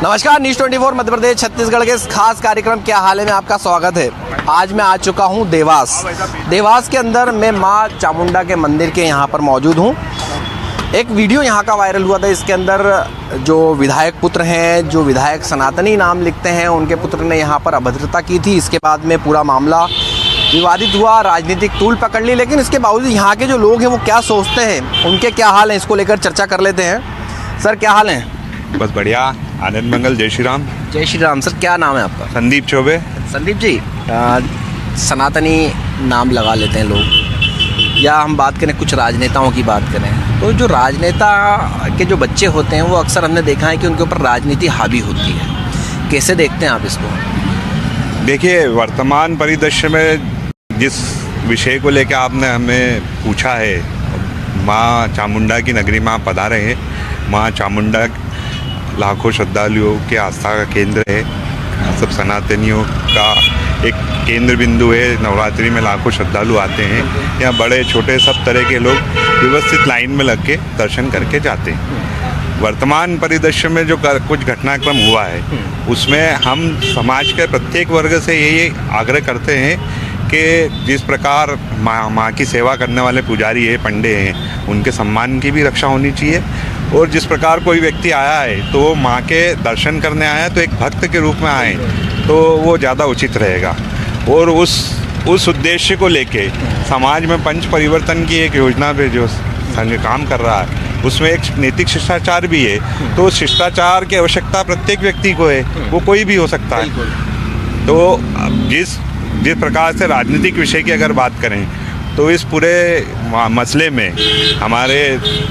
नमस्कार, न्यूज़ 24 मध्य प्रदेश छत्तीसगढ़ के इस खास कार्यक्रम क्या हाल है में आपका स्वागत है। आज मैं आ चुका हूं देवास के अंदर मैं मां चामुंडा के मंदिर के यहां पर मौजूद हूं। एक वीडियो यहां का वायरल हुआ था, इसके अंदर जो विधायक पुत्र हैं, जो विधायक सनातनी नाम लिखते हैं, उनके पुत्र ने यहां पर अभद्रता की थी। इसके बाद में पूरा मामला विवादित हुआ, राजनीतिक तूल पकड़ ली। लेकिन इसके बावजूद यहाँ के जो लोग हैं वो क्या सोचते हैं, उनके क्या हाल हैं, इसको लेकर चर्चा कर लेते हैं। सर क्या हाल है? बस बढ़िया, आनंद मंगल। जय श्री राम। जय श्री राम। सर क्या नाम है आपका? संदीप चौबे। संदीप जी, सनातनी नाम लगा लेते हैं लोग, या हम बात करें कुछ राजनेताओं की बात करें तो जो राजनेता के जो बच्चे होते हैं वो अक्सर हमने देखा है कि उनके ऊपर राजनीति हावी होती है। कैसे देखते हैं आप इसको? देखिए, वर्तमान परिदृश्य में जिस विषय को लेकर आपने हमें पूछा है, माँ चामुंडा की नगरी में आप पधारे हैं। माँ चामुंडा लाखों श्रद्धालुओं के आस्था का केंद्र है, सब सनातनियों का एक केंद्र बिंदु है। नवरात्रि में लाखों श्रद्धालु आते हैं, यहाँ बड़े छोटे सब तरह के लोग व्यवस्थित लाइन में लग के दर्शन करके जाते हैं। वर्तमान परिदृश्य में जो कुछ घटनाक्रम हुआ है उसमें हम समाज के प्रत्येक वर्ग से यही आग्रह करते हैं कि जिस प्रकार माँ की सेवा करने वाले पुजारी है, पंडे हैं, उनके सम्मान की भी रक्षा होनी चाहिए। और जिस प्रकार कोई व्यक्ति आया है तो वो माँ के दर्शन करने आया है तो एक भक्त के रूप में आए तो वो ज़्यादा उचित रहेगा। और उस उद्देश्य को लेके समाज में पंच परिवर्तन की एक योजना पे जो संघ काम कर रहा है उसमें एक नैतिक शिष्टाचार भी है। तो शिष्टाचार की आवश्यकता प्रत्येक व्यक्ति को है, वो कोई भी हो सकता है। तो जिस प्रकार से राजनीतिक विषय की अगर बात करें तो इस पूरे मसले में हमारे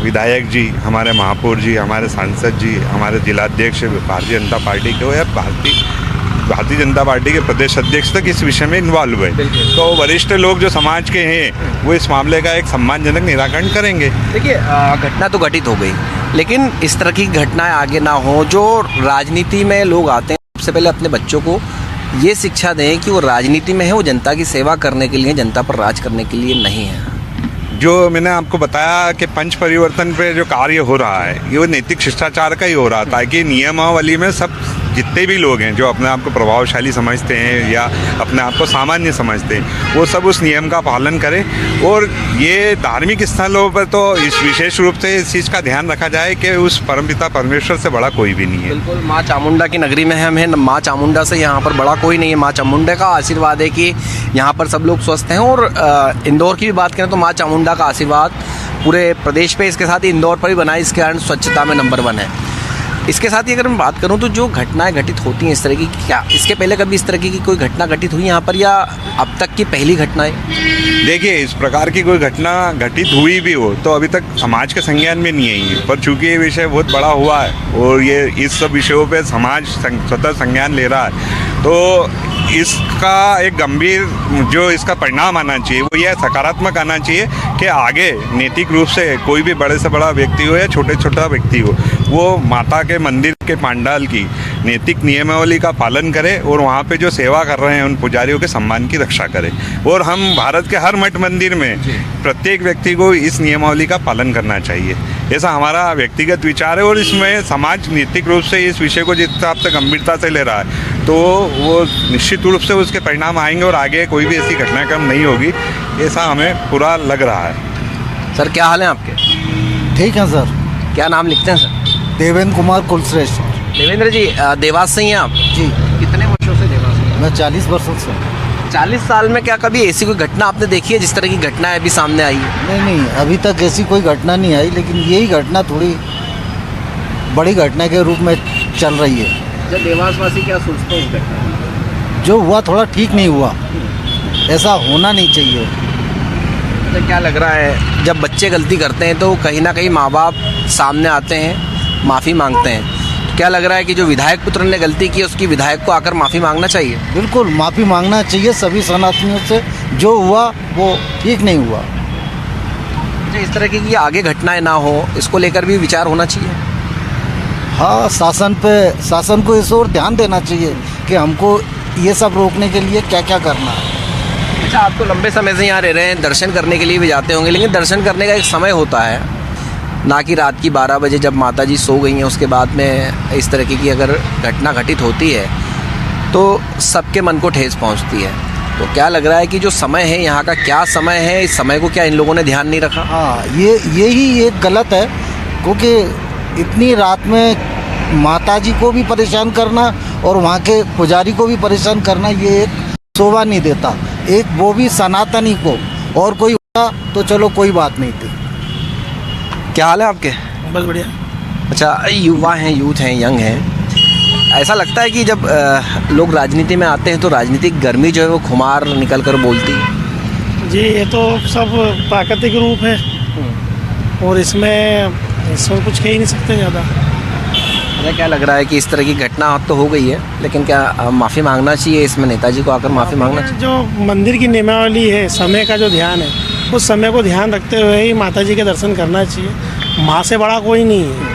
विधायक जी, हमारे महापौर जी, हमारे सांसद जी, हमारे जिलाध्यक्ष भारतीय जनता पार्टी के हो या भारतीय जनता पार्टी के प्रदेश अध्यक्ष तक इस विषय में इन्वॉल्व है। तो वरिष्ठ लोग जो समाज के हैं वो इस मामले का एक सम्मानजनक निराकरण करेंगे। देखिए, घटना तो घटित हो गई, लेकिन इस तरह की घटनाएं आगे ना हो। जो राजनीति में लोग आते हैं सबसे पहले अपने बच्चों को ये शिक्षा दें कि वो राजनीति में है, वो जनता की सेवा करने के लिए, जनता पर राज करने के लिए नहीं है। जो मैंने आपको बताया कि पंच परिवर्तन पे जो कार्य हो रहा है ये वो नैतिक शिष्टाचार का ही हो रहा था कि नियमावली में सब जितने भी लोग हैं जो अपने आप को प्रभावशाली समझते हैं या अपने आप को सामान्य समझते हैं वो सब उस नियम का पालन करें। और ये धार्मिक स्थलों पर तो इस विशेष रूप से इस चीज़ का ध्यान रखा जाए कि उस परमपिता परमेश्वर से बड़ा कोई भी नहीं है। बिल्कुल, माँ चामुंडा की नगरी में हम हैं, माँ चामुंडा से यहाँ पर बड़ा कोई नहीं है। माँ चामुंडा का आशीर्वाद है कि यहाँ पर सब लोग स्वस्थ हैं। और इंदौर की भी बात करें तो माँ चामुंडा का आशीर्वाद पूरे प्रदेश पे, इसके साथ ही इंदौर पर भी बना है, इसके कारण स्वच्छता में नंबर 1 है। इसके साथ ही अगर मैं बात करूं तो जो घटनाएं घटित होती हैं इस तरह की, क्या इसके पहले कभी इस तरह की कोई घटना घटित हुई यहाँ पर, या अब तक की पहली घटना है? देखिए, इस प्रकार की कोई घटना घटित हुई भी हो तो अभी तक समाज के संज्ञान में नहीं आई है। पर चूंकि ये विषय बहुत बड़ा हुआ है और ये इस सब विषयों पे समाज स्वतः संज्ञान ले रहा है तो इसका एक गंभीर जो इसका परिणाम आना चाहिए वो यह सकारात्मक आना चाहिए कि आगे नैतिक रूप से कोई भी बड़े से बड़ा व्यक्ति हो या छोटा व्यक्ति हो वो माता के मंदिर के पांडाल की नैतिक नियमावली का पालन करे और वहाँ पे जो सेवा कर रहे हैं उन पुजारियों के सम्मान की रक्षा करे। और हम भारत के हर मठ मंदिर में प्रत्येक व्यक्ति को इस नियमावली का पालन करना चाहिए, ऐसा हमारा व्यक्तिगत विचार है। और इसमें समाज नैतिक रूप से इस विषय को जिस हिसाब से गंभीरता से ले रहा है तो वो निश्चित रूप से उसके परिणाम आएंगे और आगे कोई भी ऐसी घटनाक्रम नहीं होगी, ऐसा हमें पूरा लग रहा है। सर क्या हाल है आपके? ठीक है सर। क्या नाम लिखते हैं सर? देवेंद्र कुमार कुलश्रेष्ठ। देवेंद्र जी, देवास से ही हैं आप? जी। कितने वर्षों से देवास में? मैं 40 वर्षों से। 40 साल में क्या कभी ऐसी कोई घटना आपने देखी है जिस तरह की घटना अभी सामने आई है? नहीं, अभी तक ऐसी कोई घटना नहीं आई, लेकिन यही घटना थोड़ी बड़ी घटना के रूप में चल रही है। जब देवासवासी क्या सोचते हैं इस घटना? जो हुआ थोड़ा ठीक नहीं हुआ, ऐसा होना नहीं चाहिए। तो क्या लग रहा है, जब बच्चे गलती करते हैं तो कहीं ना कहीं माँ बाप सामने आते हैं, माफ़ी मांगते हैं, तो क्या लग रहा है कि जो विधायक पुत्र ने गलती की उसकी विधायक को आकर माफ़ी मांगना चाहिए? बिल्कुल माफ़ी मांगना चाहिए सभी सनातनियों से। जो हुआ वो ठीक नहीं हुआ। इस तरह की आगे घटनाएं ना हो इसको लेकर भी विचार होना चाहिए। हाँ, शासन को इस ओर ध्यान देना चाहिए कि हमको ये सब रोकने के लिए क्या क्या करना है। अच्छा, आप तो लंबे समय से यहाँ रह रहे हैं, दर्शन करने के लिए भी जाते होंगे, लेकिन दर्शन करने का एक समय होता है ना कि रात की 12 बजे जब माता जी सो गई हैं उसके बाद में इस तरीके की अगर घटना घटित होती है तो सबके मन को ठेस पहुंचती है। तो क्या लग रहा है कि जो समय है यहाँ का क्या समय है, इस समय को क्या इन लोगों ने ध्यान नहीं रखा? हाँ, यही एक गलत है, क्योंकि इतनी रात में माता जी को भी परेशान करना और वहाँ के पुजारी को भी परेशान करना, ये एक शोभा नहीं देता। एक वो भी सनातनी को, और कोई होता तो चलो कोई बात नहीं थी। क्या हाल है आपके? बस बढ़िया। अच्छा, युवा हैं, यूथ हैं, यंग हैं, ऐसा लगता है कि जब लोग राजनीति में आते हैं तो राजनीतिक गर्मी जो है वो खुमार निकल कर बोलती है। जी, ये तो सब प्राकृतिक रूप है और इसमें कुछ कह ही नहीं सकते ज़्यादा। मुझे क्या लग रहा है कि इस तरह की घटना तो हो गई है, लेकिन क्या माफ़ी मांगना चाहिए इसमें, नेताजी को आकर माफ़ी मांगना चाहिए? जो मंदिर की नियमावली है, समय का जो ध्यान है, उस समय को ध्यान रखते हुए ही माता जी के दर्शन करना चाहिए। माँ से बड़ा कोई नहीं है।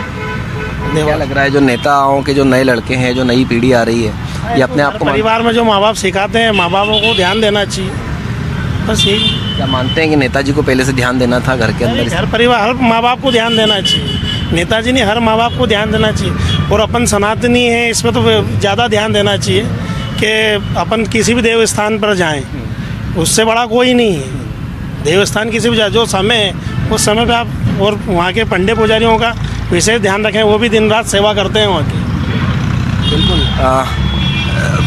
क्या लग रहा है जो नेताओं के जो नए लड़के हैं, जो नई पीढ़ी आ रही है, ये अपने आप को परिवार में जो माँ बाप सिखाते हैं, माँ बापों को ध्यान देना चाहिए, बस यही। क्या मानते हैं कि नेताजी को पहले से ध्यान देना था घर के अंदर? हर परिवार, हर माँ बाप को ध्यान देना चाहिए। नेताजी ने हर माँ बाप को ध्यान देना चाहिए, और अपन सनातनी हैं, इसमें तो ज़्यादा ध्यान देना चाहिए कि अपन किसी भी देव स्थान पर जाएं, उससे बड़ा कोई नहीं है। देव स्थान किसी भी जाए, जो समय है उस समय पे आप, और वहाँ के पंडित पुजारियों का विशेष ध्यान रखें, वो भी दिन रात सेवा करते हैं वहाँ की। बिल्कुल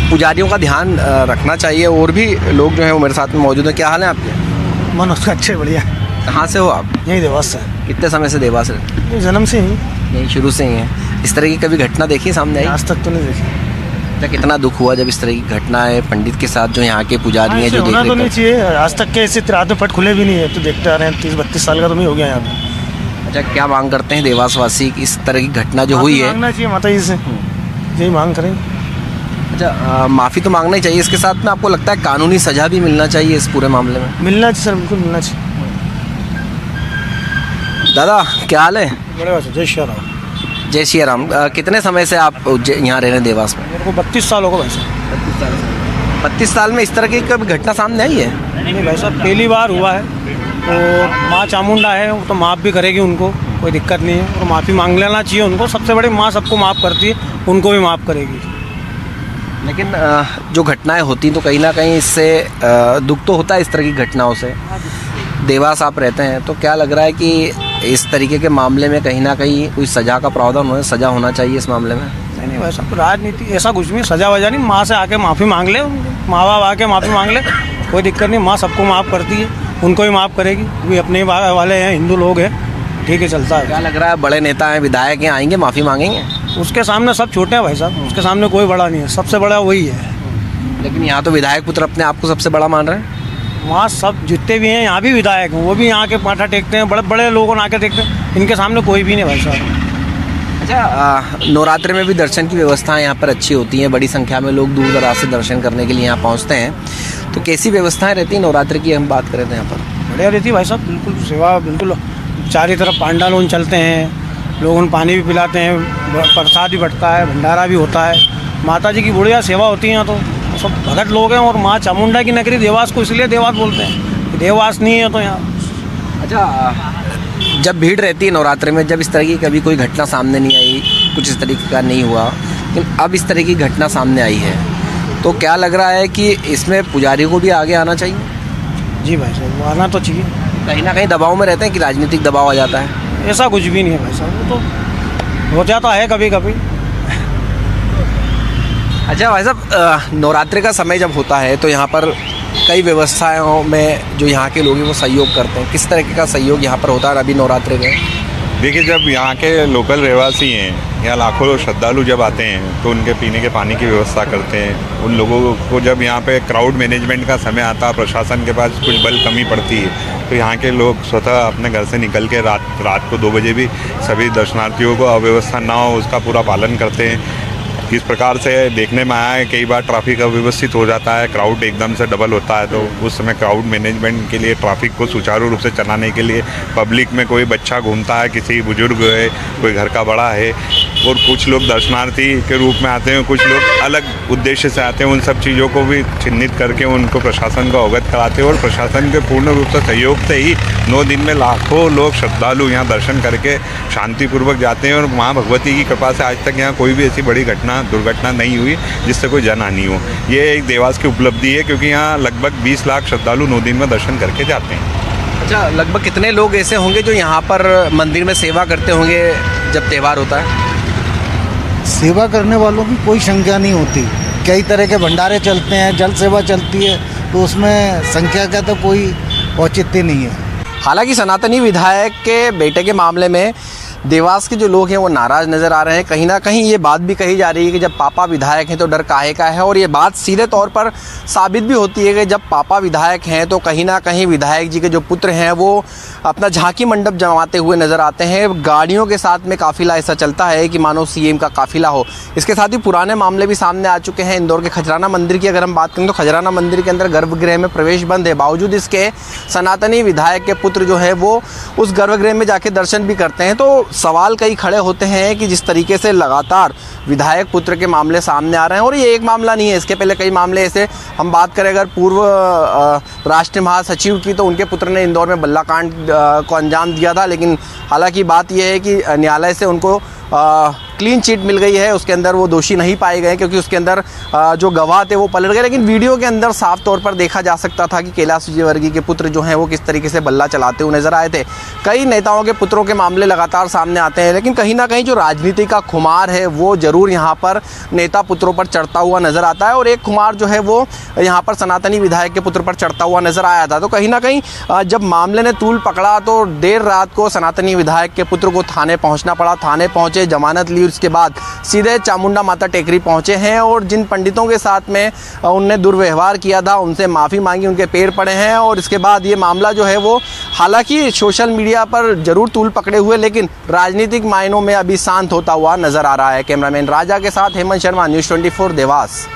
पुजारियों का ध्यान रखना चाहिए। और भी लोग जो हैं वो मेरे साथ में मौजूद हैं। क्या हाल है आपके? मनोज का अच्छे बढ़िया। कहाँ से हो आप? यही देवास से। कितने समय से देवास रहते? जन्म से ही, यहीं शुरू से ही हैं। इस तरह की कभी घटना देखी सामने आई? आज तक तो नहीं देखी। क्या कितना दुख हुआ जब इस तरह की घटना है पंडित के साथ, जो यहाँ के पुजारी हैं जो होना तो नहीं देख चाहिए। आज तक के ऐसे रात में पट खुले भी नहीं है, तो देखते आ रहे हैं। 30-32 साल का तो नहीं हो गया यहाँ पे। अच्छा, क्या मांग करते हैं देवासवासी कि इस तरह की घटना जो हुई है? मांगना चाहिए माता जी से, यही मांग करें। अच्छा, माफ़ी तो मांगना ही चाहिए, इसके साथ में आपको लगता है कानूनी सज़ा भी मिलना चाहिए इस पूरे मामले में? मिलना चाहिए सर, बिल्कुल मिलना चाहिए। दादा क्या हाल है? बड़े बात, जय श्री राम। जय श्री राम। कितने समय से आप यहाँ रह रहे हैं देवास में? मेरे को 32 साल हो गए भाई साहब। 32 साल में इस तरह की कभी घटना सामने आई है? नहीं भाई साहब, पहली बार हुआ है। तो माँ चामुंडा है, वो तो माफ़ भी करेगी, उनको कोई दिक्कत नहीं है, और माफ़ी मांग लेना चाहिए उनको। सबसे बड़ी माँ सबको माफ़ करती है, उनको भी माफ़ करेगी। लेकिन जो घटनाएं होती तो कहीं ना कहीं इससे दुख तो होता है इस तरह की घटनाओं से। देवास आप रहते हैं, तो क्या लग रहा है कि इस तरीके के मामले में कहीं ना कहीं कोई सज़ा का प्रावधान होना, सज़ा होना चाहिए इस मामले में? नहीं वैसा राजनीति ऐसा कुछ नहीं, सज़ा वजह नहीं। माँ से आके माफ़ी मांग ले, माँ बाप आके माफ़ी मांग ले, कोई दिक्कत नहीं। माँ सबको माफ़ करती है, उनको भी माफ़ करेगी। वे अपने वाले हैं, हिंदू लोग हैं, ठीक है, चलता है। क्या लग रहा है बड़े नेता हैं, विधायक हैं, आएंगे माफ़ी मांगेंगे? उसके सामने सब छोटे हैं भाई साहब, उसके सामने कोई बड़ा नहीं है, सबसे बड़ा वही है। लेकिन यहाँ तो विधायक पुत्र अपने आप को सबसे बड़ा मान रहे हैं। वहाँ सब जितने भी हैं, यहाँ भी विधायक हैं, वो भी यहाँ के माथा टेकते हैं, बड़े बड़े लोगों ने आके देखते हैं। इनके सामने कोई भी नहीं भाई साहब। अच्छा, नवरात्रि में भी दर्शन की व्यवस्थाएं यहाँ पर अच्छी होती हैं, बड़ी संख्या में लोग दूर दराज से दर्शन करने के लिए यहाँ पहुँचते हैं, तो कैसी व्यवस्थाएं रहती हैं नवरात्रि की हम बात करें तो यहाँ पर? बढ़िया रहती है भाई साहब, बिल्कुल सेवा, बिल्कुल चारों तरफ पांडालोन चलते हैं, लोगों पानी भी पिलाते हैं, प्रसाद भी बंटता है, भंडारा भी होता है। माता जी की बढ़िया सेवा होती है यहाँ, तो सब भगत लोग हैं। और माँ चामुंडा की नगरी देवास को इसलिए देवास बोलते हैं, देवास नहीं है तो यहाँ। अच्छा, जब भीड़ रहती है नवरात्रि में, जब इस तरह की कभी कोई घटना सामने नहीं आई, कुछ इस तरीके का नहीं हुआ, लेकिन अब इस तरह की घटना सामने आई है, तो क्या लग रहा है कि इसमें पुजारी को भी आगे आना चाहिए? जी भाई साहब, वो आना तो चाहिए। कहीं ना कहीं दबाव में रहते हैं कि राजनीतिक दबाव आ जाता है? ऐसा कुछ भी नहीं है भाई साहब, वो तो हो जाता है कभी कभी। अच्छा भाई साहब, नवरात्रि का समय जब होता है तो यहाँ पर कई व्यवस्थाओं में जो यहाँ के लोग हैं वो सहयोग करते हैं, किस तरह का सहयोग यहाँ पर होता है अभी नवरात्रि में? देखिए, जब यहाँ के लोकल रहवासी हैं, यहाँ लाखों श्रद्धालु जब आते हैं तो उनके पीने के पानी की व्यवस्था करते हैं। उन लोगों को जब यहाँ पे क्राउड मैनेजमेंट का समय आता है, प्रशासन के पास कुछ बल कमी पड़ती है, तो यहाँ के लोग स्वतः अपने घर से निकल के रात को 2 बजे भी सभी दर्शनार्थियों को अव्यवस्था ना हो उसका पूरा पालन करते हैं। किस प्रकार से देखने में आया है, कई बार ट्रैफिक अव्यवस्थित हो जाता है, क्राउड एकदम से डबल होता है, तो उस समय क्राउड मैनेजमेंट के लिए, ट्रैफिक को सुचारू रूप से चलाने के लिए पब्लिक में कोई बच्चा घूमता है, किसी बुजुर्ग है, कोई घर का बड़ा है, और कुछ लोग दर्शनार्थी के रूप में आते हैं, कुछ लोग अलग उद्देश्य से आते हैं, उन सब चीज़ों को भी चिन्हित करके उनको प्रशासन को अवगत कराते हैं, और प्रशासन के पूर्ण रूप से सहयोग से ही 9 दिन में लाखों लोग श्रद्धालु यहाँ दर्शन करके शांतिपूर्वक जाते हैं। और माँ भगवती की कृपा से आज तक यहाँ कोई भी ऐसी बड़ी दुर्घटना नहीं हुई जिससे कोई जनहानि हो। ये एक देवास की उपलब्धि है, क्योंकि यहाँ लगभग 20 लाख श्रद्धालु 9 दिन में दर्शन करके जाते हैं। अच्छा, लगभग कितने लोग ऐसे होंगे जो यहाँ पर मंदिर में सेवा करते होंगे जब त्यौहार होता है? सेवा करने वालों की कोई संख्या नहीं होती। कई तरह के भंडारे चलते हैं, जल सेवा चलती है, तो उसमें संख्या का तो कोई औचित्य नहीं है। हालांकि सनातनी विधायक के बेटे के मामले में देवास के जो लोग हैं वो नाराज़ नज़र आ रहे हैं। कहीं ना कहीं ये बात भी कही जा रही है कि जब पापा विधायक हैं तो डर काहे का है, और ये बात सीधे तौर पर साबित भी होती है कि जब पापा विधायक हैं तो कहीं ना कहीं विधायक जी के जो पुत्र हैं वो अपना झांकी मंडप जमाते हुए नज़र आते हैं। गाड़ियों के साथ में काफ़िला ऐसा चलता है कि मानो सीएम का काफ़िला हो। इसके साथ ही पुराने मामले भी सामने आ चुके हैं। इंदौर के खजराना मंदिर की अगर हम बात करें तो खजराना मंदिर के अंदर गर्भगृह में प्रवेश बंद है, बावजूद इसके सनातनी विधायक के पुत्र जो है वो उस गर्भगृह में जाके दर्शन भी करते हैं। तो सवाल कई खड़े होते हैं कि जिस तरीके से लगातार विधायक पुत्र के मामले सामने आ रहे हैं, और ये एक मामला नहीं है, इसके पहले कई मामले ऐसे हम बात करें अगर पूर्व राष्ट्रीय महासचिव की, तो उनके पुत्र ने इंदौर में बल्ला कांड को अंजाम दिया था। लेकिन हालांकि बात यह है कि न्यायालय से उनको क्लीन चिट मिल गई है, उसके अंदर वो दोषी नहीं पाए गए क्योंकि उसके अंदर जो गवाह थे वो पलट गए। लेकिन वीडियो के अंदर साफ तौर पर देखा जा सकता था कि कैलाश विजयवर्गीय के पुत्र जो हैं वो किस तरीके से बल्ला चलाते हुए नजर आए थे। कई नेताओं के पुत्रों के मामले लगातार सामने आते हैं, लेकिन कहीं ना कहीं जो राजनीति का खुमार है वो जरूर यहाँ पर नेता पुत्रों पर चढ़ता हुआ नजर आता है, और एक खुमार जो है वो यहाँ पर सनातनी विधायक के पुत्र पर चढ़ता हुआ नजर आया था। तो कहीं ना कहीं जब मामले ने तूल पकड़ा तो देर रात को सनातनी विधायक के पुत्र को थाने पहुँचना पड़ा। थाने पहुँचे, जमानत ली, उसके बाद सीधे चामुंडा माता टेकरी पहुंचे हैं, और जिन पंडितों के साथ में उनने दुर्व्यवहार किया था उनसे माफ़ी मांगी, उनके पैर पड़े हैं। और इसके बाद ये मामला जो है वो हालांकि सोशल मीडिया पर जरूर तूल पकड़े हुए, लेकिन राजनीतिक मायनों में अभी शांत होता हुआ नजर आ रहा है। कैमरामैन राजा के साथ हेमंत शर्मा, न्यूज़ 24 देवास।